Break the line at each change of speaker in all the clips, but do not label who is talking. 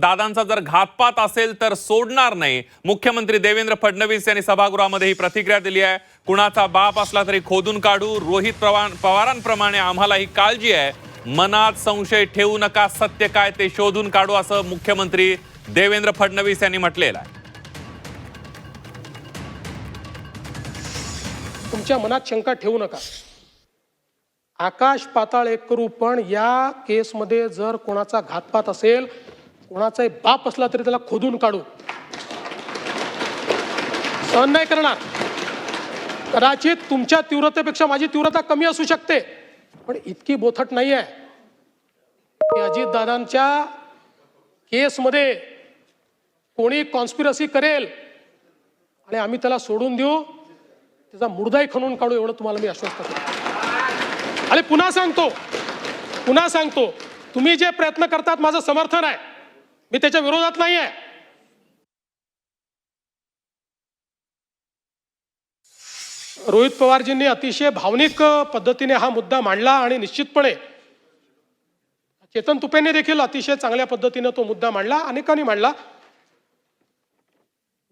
दादांचा जर घातपात असेल तर सोडणार नाही. मुख्यमंत्री देवेंद्र फडणवीस यांनी सभागृहामध्ये ही प्रतिक्रिया दिली आहे. कुणाचा बाप असला तरी खोदून काढू. रोहित पवारांप्रमाणे आम्हाला ही काळजी आहे. मनात संशय ठेवू नका. सत्य काय ते शोधून काढू असं मुख्यमंत्री देवेंद्र फडणवीस यांनी म्हटलेलं आहे.
तुमच्या मनात शंका ठेवू नका. आकाश पाताळ एक करू, पण या केसमध्ये जर कोणाचा घातपात असेल, कोणाचाही बाप असला तरी त्याला खोदून काढू. सहन नाही करणार. कदाचित तुमच्या तीव्रतेपेक्षा माझी तीव्रता कमी असू शकते, पण इतकी बोथट नाही आहे की अजितदादांच्या केसमध्ये कोणी कॉन्स्पिरसी करेल आणि आम्ही त्याला सोडून देऊ, त्याचा मुर्दाही खणून काढू, एवढं तुम्हाला मी आश्वस्त करतो. आणि पुन्हा सांगतो, तुम्ही जे प्रयत्न करतात माझं समर्थन आहे, मी त्याच्या विरोधात नाही आहे. रोहित पवारजींनी अतिशय भावनिक पद्धतीने हा मुद्दा मांडला आणि निश्चितपणे चेतन तुपेंनी देखील अतिशय चांगल्या पद्धतीने तो मुद्दा मांडला, अनेकांनी मांडला.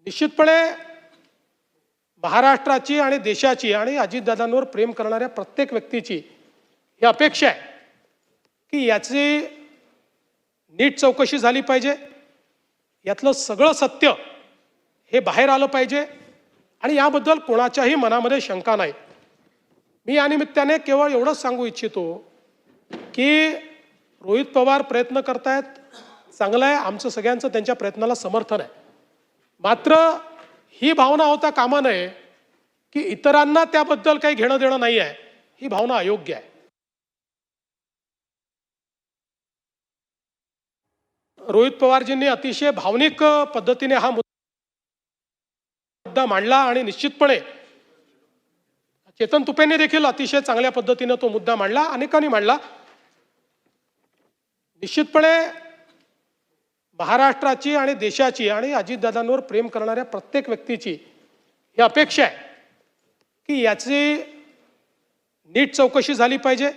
निश्चितपणे महाराष्ट्राची आणि देशाची आणि अजितदादांवर प्रेम करणाऱ्या प्रत्येक व्यक्तीची ही अपेक्षा आहे की याची नीट चौकशी झाली पाहिजे. यातलं सगळं सत्य हे बाहेर आलं पाहिजे आणि याबद्दल कोणाच्याही मनामध्ये शंका नाही. मी या निमित्ताने केवळ एवढंच सांगू इच्छितो की रोहित पवार प्रयत्न करतायत, चांगलं आहे. आमचं सगळ्यांचं त्यांच्या प्रयत्नाला समर्थन आहे. मात्र ही भावना होता कामा नये की इतरांना त्याबद्दल काही घेणं देणं नाही आहे. ही भावना अयोग्य आहे. रोहित पवारजींनी अतिशय भावनिक पद्धतीने हा मुद्दा मांडला आणि निश्चितपणे चेतन तुपेंनी देखील अतिशय चांगल्या पद्धतीने तो मुद्दा मांडला, अनेकांनी मांडला. निश्चितपणे महाराष्ट्राची आणि देशाची आणि अजितदादांवर प्रेम करणाऱ्या प्रत्येक व्यक्तीची ही अपेक्षा आहे की याची नीट चौकशी झाली पाहिजे.